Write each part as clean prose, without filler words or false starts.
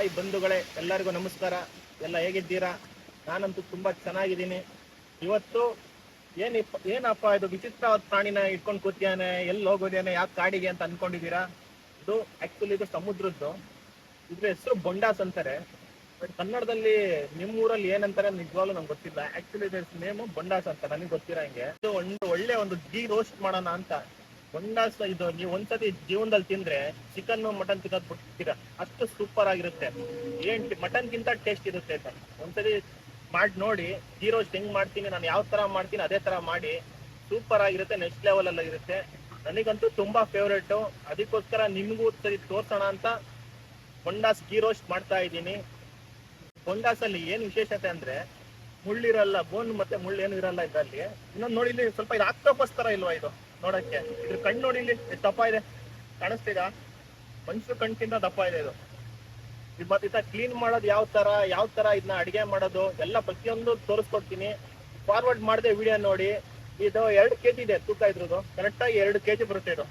Hi ಬಂಧುಗಳೇ, ಎಲ್ಲರಿಗೂ ನಮಸ್ಕಾರ. ಎಲ್ಲ ಹೇಗಿದ್ದೀರಾ? ನಾನಂತೂ ತುಂಬಾ ಚೆನ್ನಾಗಿದ್ದೀನಿ. ಇವತ್ತು ಏನಪ್ಪ ಇದು ವಿಚಿತ್ರವಾದ ಪ್ರಾಣಿನ ಇಟ್ಕೊಂಡು ಕೂತಿಯಾನೆ, ಎಲ್ಲಿ ಹೋಗೋದೇನೆ, ಯಾಕೆ ಕಾಡಿಗೆ ಅಂತ ಅನ್ಕೊಂಡಿದ್ದೀರಾ? ಇದು ಆಕ್ಚುಲಿ ಇದು ಸಮುದ್ರದ್ದು. ಇದ್ರ ಹೆಸರು ಬೊಂಡಾಸ್ ಅಂತಾರೆ. ಬಟ್ ಕನ್ನಡದಲ್ಲಿ ನಿಮ್ಮೂರಲ್ಲಿ ಏನಂತಾರೆ ನಿಜವಾಗ್ಲೂ ನಂಗೆ ಗೊತ್ತಿಲ್ಲ. ಆಕ್ಚುಲಿ ಇದ್ರ ನೇಮು ಬೊಂಡಾಸ್ ಅಂತ ನನಗೆ ಗೊತ್ತಿರೋ ಹಂಗೆ. ಇದು ಒಂದು ಗೀ ರೋಸ್ಟ್ ಮಾಡೋಣ ಅಂತ. ಬೊಂಡಾಸ್ ಇದು ನೀವು ಒಂದ್ಸತಿ ಜೀವನದಲ್ಲಿ ತಿಂದ್ರೆ ಚಿಕನ್ ಮಟನ್ ತಿನ್ನೋದ್ ಬಿಡ್ತೀರಾ, ಅಷ್ಟು ಸೂಪರ್ ಆಗಿರುತ್ತೆ. ಮಟನ್ ಗಿಂತ ಟೇಸ್ಟ್ ಇರುತ್ತೆ ಅಂತ. ಒಂದ್ಸತಿ ಮಾಡಿ ನೋಡಿ. ಗೀ ರೋಸ್ಟ್ ಹೆಂಗ್ ಮಾಡ್ತೀನಿ, ನಾನು ಯಾವ ತರ ಮಾಡ್ತೀನಿ ಅದೇ ತರ ಮಾಡಿ. ಸೂಪರ್ ಆಗಿರುತ್ತೆ, ನೆಕ್ಸ್ಟ್ ಲೆವೆಲ್ ಅಲ್ಲಿ ಇರುತ್ತೆ. ನನಗಂತೂ ತುಂಬಾ ಫೇವ್ರೇಟ್. ಅದಕ್ಕೋಸ್ಕರ ನಿಮ್ಗೂ ಸರಿ ತೋರ್ಸೋಣ ಅಂತ ಬೊಂಡಾಸ್ ಗೀ ರೋಸ್ಟ್ ಮಾಡ್ತಾ ಇದ್ದೀನಿ. ಬೊಂಡಾಸ್ ಅಲ್ಲಿ ಏನ್ ವಿಶೇಷತೆ ಅಂದ್ರೆ ಮುಳ್ಳಿರಲ್ಲ, ಬೋನ್ ಮತ್ತೆ ಮುಳ್ಳು ಏನು ಇರಲ್ಲ ಇದ್ರಲ್ಲಿ. ಇನ್ನೊಂದು ನೋಡಿ, ಇಲ್ಲಿ ಸ್ವಲ್ಪ ಇದು ಆಕ್ಟೋಪಸ್ ತರ ಇಲ್ವಾ ಇದು ನೋಡಕ್ಕೆ? ಇದ್ರ ಕಣ್ಣು ನೋಡಿ, ಇಲ್ಲಿ ಎಷ್ಟು ದಪ್ಪ ಇದೆ, ಕಾಣಿಸ್ತೀರಾ? ಮನುಷ್ಯರು ಕಣ್ಣಿಂದ ದಪ್ಪ ಇದೆ ಇದು. ಮತ್ತೆ ಇದ ಕ್ಲೀನ್ ಮಾಡೋದು ಯಾವ ತರ ಇದನ್ನ ಅಡಿಗೆ ಮಾಡೋದು ಎಲ್ಲ ಪ್ರತಿಯೊಂದು ತೋರಿಸ್ಕೊಡ್ತೀನಿ. ಫಾರ್ವರ್ಡ್ ಮಾಡದೆ ವಿಡಿಯೋ ನೋಡಿ. ಇದು 2 kg ಇದೆ ತೂಕ. ಇದ್ರದ್ದು ಕರೆಕ್ಟ್ ಆಗಿ 2 kg ಬರುತ್ತೆ. ಇದು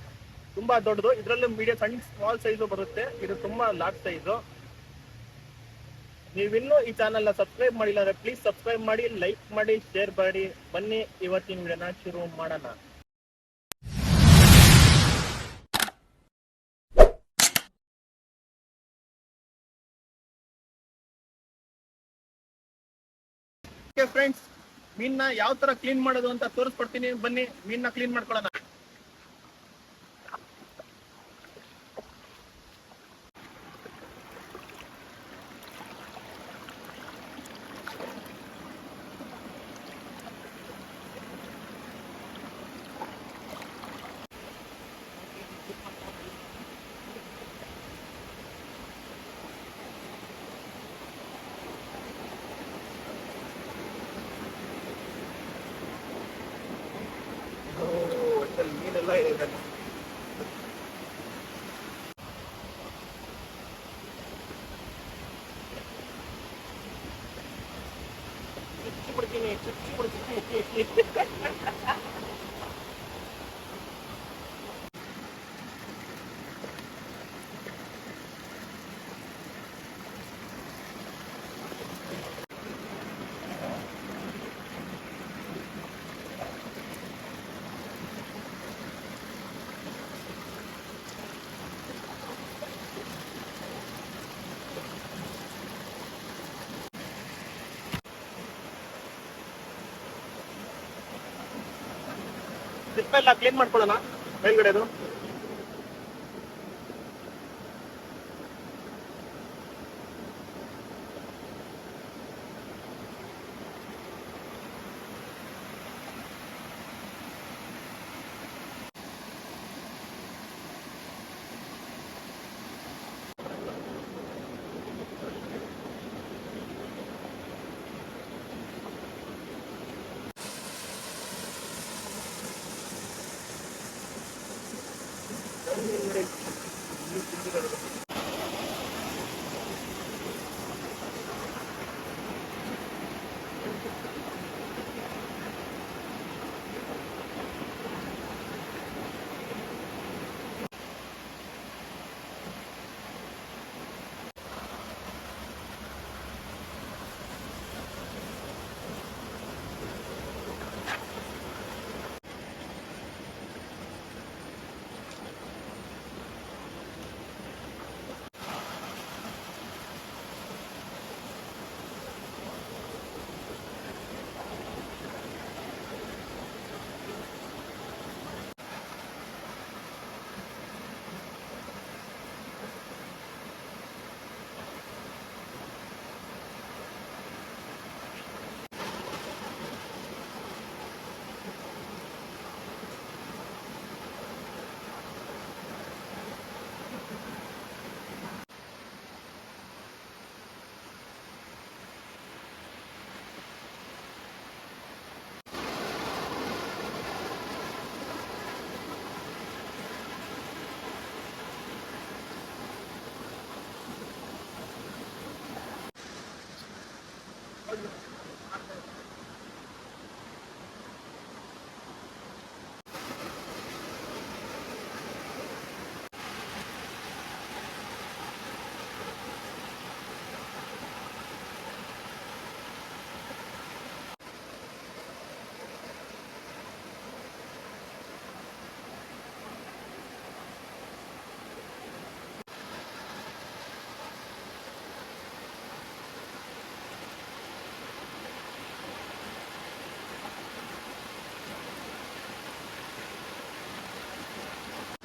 ತುಂಬಾ ದೊಡ್ಡದು. ಇದ್ರಲ್ಲೂ ಮೀಡಿಯಂ, ಸಣ್ಣ ಸ್ಮಾಲ್ ಸೈಜು ಬರುತ್ತೆ. ಇದು ತುಂಬಾ ಲಾರ್ಜ್ ಸೈಜು. ನೀವಿನ್ನೂ ಈ ಚಾನಲ್ ನ ಸಬ್ಸ್ಕ್ರೈಬ್ ಮಾಡಿಲ್ಲ ಅಂದ್ರೆ ಪ್ಲೀಸ್ ಸಬ್ಸ್ಕ್ರೈಬ್ ಮಾಡಿ, ಲೈಕ್ ಮಾಡಿ, ಶೇರ್ ಮಾಡಿ. ಬನ್ನಿ ಇವತ್ತಿನ ವಿಡಿಯೋನ ಶುರು ಮಾಡೋಣ. ಫ್ರೆಂಡ್ಸ್, ಮೀನ್ನ ಯಾವ ತರ ಕ್ಲೀನ್ ಮಾಡೋದು ಅಂತ ತೋರಿಸ್ಕೊಡ್ತೀನಿ. ಬನ್ನಿ ಮೀನ್ನ ಕ್ಲೀನ್ ಮಾಡ್ಕೊಳ್ಳೋಣ. ಮೀನೆಲ್ಲ ಇದೆ. ಚುಚ್ಚಿ ಬಿಡ್ತೀನಿ. ಎಲ್ಲ ಕ್ಲೀನ್ ಮಾಡ್ಕೊಳ್ಳೋಣ ಮೇಲ್ಗಡೆದು.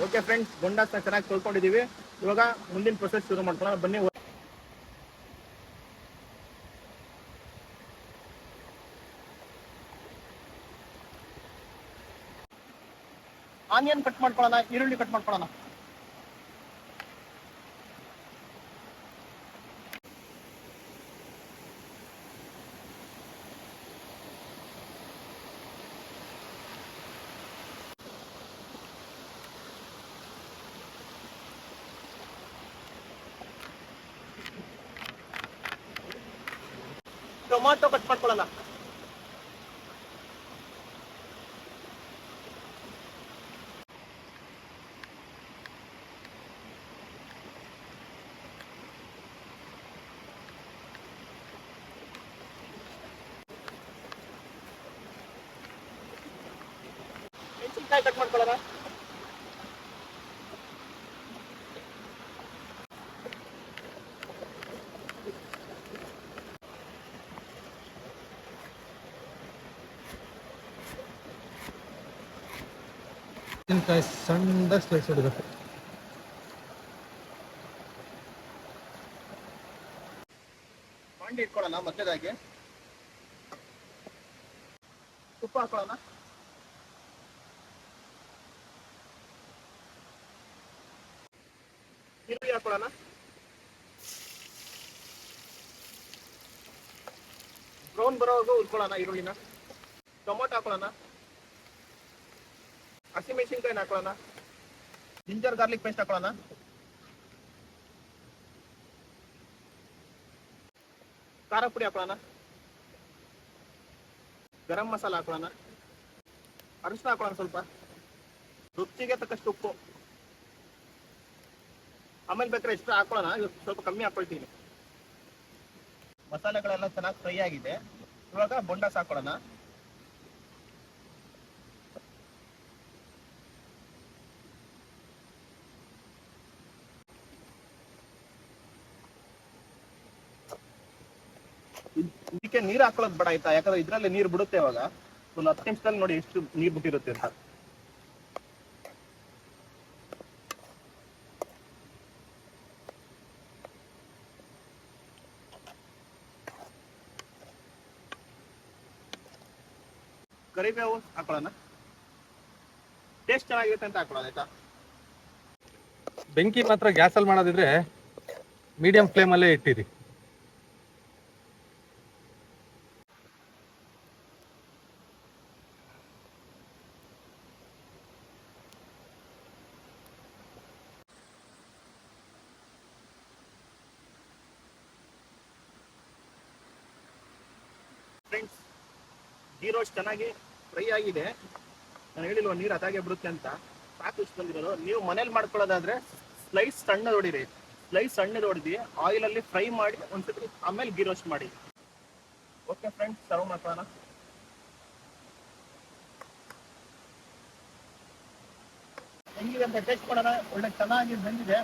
ಓಕೆ ಫ್ರೆಂಡ್ಸ್, ಬೊಂಡಾಸ್ನ ಚೆನ್ನಾಗಿ ತೊಳ್ಕೊಂಡಿದ್ದೀವಿ. ಇವಾಗ ಮುಂದಿನ ಪ್ರೊಸೆಸ್ ಶುರು ಮಾಡ್ಕೊಳ್ಳೋಣ ಬನ್ನಿ. ಆನಿಯನ್ ಕಟ್ ಮಾಡ್ಕೊಳ್ಳೋಣ, ಈರುಳ್ಳಿ ಕಟ್ ಮಾಡ್ಕೊಳ್ಳೋಣ. ಟೊಮಾಟೊ ಕಟ್ ಮಾಡ್ಕೊಳ್ಳೋಣ. ಮೆಣಸಿನ್ಕಾಯಿ ಕಟ್ ಮಾಡ್ಕೊಳ್ಳೋಣ. ಮೆಣಸಿನಕಾಯಿ ಸಣ್ಣದಾಗಿ ಸ್ಲೈಸ್ ಹೊಡಿಬೇಕು. ಬಾಂಡಿ ಇಟ್ಕೊಳ್ಳೋಣ. ಮೊದಲದಾಗಿ ತುಪ್ಪ ಹಾಕೊಳ್ಳೋಣ. ಈರುಳ್ಳಿ ಹಾಕೊಳ್ಳೋಣ. ಬ್ರೌನ್ ಬರೋವರೆಗೂ ಹುರ್ಕೊಳ್ಳೋಣ ಈರುಳ್ಳಿನ. ಟೊಮೊಟೊ ಹಾಕೊಳ್ಳೋಣ. ಹಸಿಮೆಣಸಿನ್ಕಾಯಿನ ಹಾಕೊಳ್ಳೋಣ. ಜಿಂಜರ್ ಗಾರ್ಲಿಕ್ ಪೇಸ್ಟ್ ಹಾಕೊಳ್ಳೋಣ. ಖಾರ ಪುಡಿ ಹಾಕೊಳ್ಳೋಣ. ಗರಂ ಮಸಾಲ ಹಾಕೊಳ್ಳೋಣ. ಅರಿಶಿನ ಹಾಕೊಳ್ಳೋಣ ಸ್ವಲ್ಪ. ರುಚಿಗೆ ತಕ್ಕಷ್ಟು ಉಪ್ಪು. ಆಮೇಲೆ ಬೇಕಾದ್ರೆ ಎಷ್ಟು ಹಾಕೊಳ್ಳೋಣ, ಸ್ವಲ್ಪ ಕಮ್ಮಿ ಹಾಕೊಳ್ತೀನಿ. ಮಸಾಲೆಗಳೆಲ್ಲ ಚೆನ್ನಾಗಿ ಫ್ರೈ ಆಗಿದೆ. ಇವಾಗ ಬೊಂಡಾಸ್ ಹಾಕೊಳ್ಳೋಣ. ಇದಕ್ಕೆ ನೀರು ಹಾಕೊಳ್ಳೋದು ಬೇಡ ಆಯ್ತಾ, ಯಾಕಂದ್ರೆ ಇದ್ರಲ್ಲಿ ನೀರು ಬಿಡುತ್ತೆ. ಇವಾಗ ಒಂದು 10 ನಿಮಿಷದಲ್ಲಿ ನೋಡಿ ಎಷ್ಟು ನೀರು ಬಿಟ್ಟಿರುತ್ತೆ ಅಂತ. ಕರಿಬೇವು ಹಾಕೊಳ್ಳೋಣ. ಟೇಸ್ಟ್ ಚೆನ್ನಾಗಿರುತ್ತೆ ಅಂತ ಹಾಕೊಳ್ಳೋದು ಆಯ್ತಾ. ಬೆಂಕಿ ಮಾತ್ರ ಗ್ಯಾಸಲ್ಲಿ ಮಾಡೋದಿದ್ರೆ ಮೀಡಿಯಂ ಫ್ಲೇಮಲ್ಲೇ ಇಟ್ಟಿರಿ. ಫ್ರೆಂಡ್ಸ್, ಗೀ ರೋಸ್ಟ್ ಚೆನ್ನಾಗಿ ಫ್ರೈ ಆಗಿದೆ. ನಾನು ಹೇಳಿಲ್ವ ನೀರು ಅದಾಗೆ ಬರುತ್ತೆ ಅಂತ. ಸಾಕು ಇಷ್ಟು ಬಂದಿರೋದು. ನೀವು ಮನೇಲಿ ಮಾಡ್ಕೊಳ್ಳೋದಾದ್ರೆ ಸ್ಲೈಸ್ ಸಣ್ಣದು ಹೊಡಿರಿ. ಸ್ಲೈಸ್ ಸಣ್ಣದು ಹೊಡೆದು ಆಯಿಲಲ್ಲಿ ಫ್ರೈ ಮಾಡಿ ಒಂದ್ಸತಿ ಆಮೇಲೆ ಗೀ ರೋಸ್ಟ್ ಮಾಡಿ. ಓಕೆ ಫ್ರೆಂಡ್ಸ್, ಸರ್ವ್ ಮಾಡ್ಕೊಳ್ಳೋಣ. ಹೆಂಗಿದೆ ಅಂತ ಟೇಸ್ಟ್ ಮಾಡೋಣ. ಒಳ್ಳೆ ಚೆನ್ನಾಗಿ ಬಂದಿದೆ.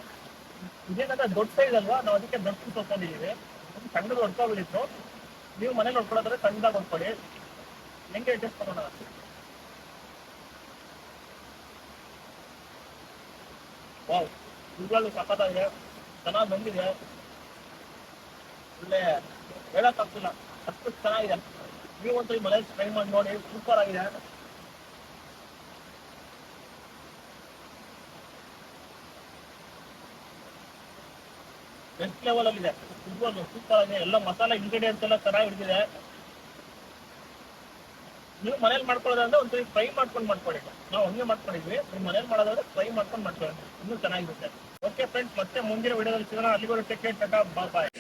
ಇದೇನಂದ್ರೆ ದೊಡ್ಡ ಸೈಜ್ ಅಲ್ವಾ, ನಾವು ಅದಕ್ಕೆ ದೊಡ್ಡ ಪೀಸ್ ಹೊಡ್ಕೊಂಡಿದ್ದೀವಿ. ಸಣ್ಣದು ಹೊಡ್ಕೊಬಿಟ್ಟಿತ್ತು. ನೀವು ಮನೇಲಿ ಹೊಡ್ಕೊಳ್ಳೋದ್ರೆ ಸಣ್ಣದಾಗಿ ಹೊಡ್ಕೊಳ್ಳಿ. ಹೆಂಗೆ ಟೇಸ್ಟ್ ಮಾಡೋಣ. ವಾವ್, ನಿಜವಾಗ್ಲೂ ಸಖತ್ತಾಗಿದೆ, ಚೆನ್ನಾಗಿ ಬಂದಿದೆ. ಒಳ್ಳೆ ಹೇಳಕ್ಕಾಗ್ತಿಲ್ಲ, ಅಷ್ಟು ಚೆನ್ನಾಗಿದೆ. ನೀವಂತೂ ಈ ಮನೇಲಿ ಟ್ರೈ ಮಾಡಿ ನೋಡಿ, ಸೂಪರ್ ಆಗಿದೆ. ಬೆಸ್ಟ್ ಲೆವೆಲ್ ಅಲ್ಲಿ ಇದೆ. ನಿಜವಾಗ್ಲೂ ಸೂಪರ್ ಆಗಿದೆ. ಎಲ್ಲ ಮಸಾಲೆ ಇಂಗ್ರೀಡಿಯೆಂಟ್ಸ್ ಎಲ್ಲ ಚೆನ್ನಾಗಿ ಹಿಡಿದಿದೆ. ನೀವು ಮನೇಲಿ ಮಾಡ್ಕೊಳ್ಳೋದಂದ್ರೆ ಒಂದ್ಸರಿ ಫ್ರೈ ಮಾಡ್ಕೊಂಡು ಮಾಡ್ಕೊಳ್ಳಿ. ನಾವು ಹಂಗೆ ಮಾಡ್ಕೊಂಡಿದ್ವಿ. ನೀವು ಮನೇಲಿ ಮಾಡೋದಾದ್ರೆ ಫ್ರೈ ಮಾಡ್ಕೊಂಡು ಮಾಡ್ಕೊಳ್ಳಿ, ಇನ್ನೂ ಚೆನ್ನಾಗಿರುತ್ತೆ. ಓಕೆ ಫ್ರೆಂಡ್ಸ್, ಮತ್ತೆ ಮುಂದಿನ ವಿಡಿಯೋದಲ್ಲಿ ಸಿಗೋಣ. ಅಲ್ಲಿವರೆಗೂ ಟೇಕ್ ಕೇರ್, ಟಾಟಾ, ಬಾಯ್ ಬಾಯ್.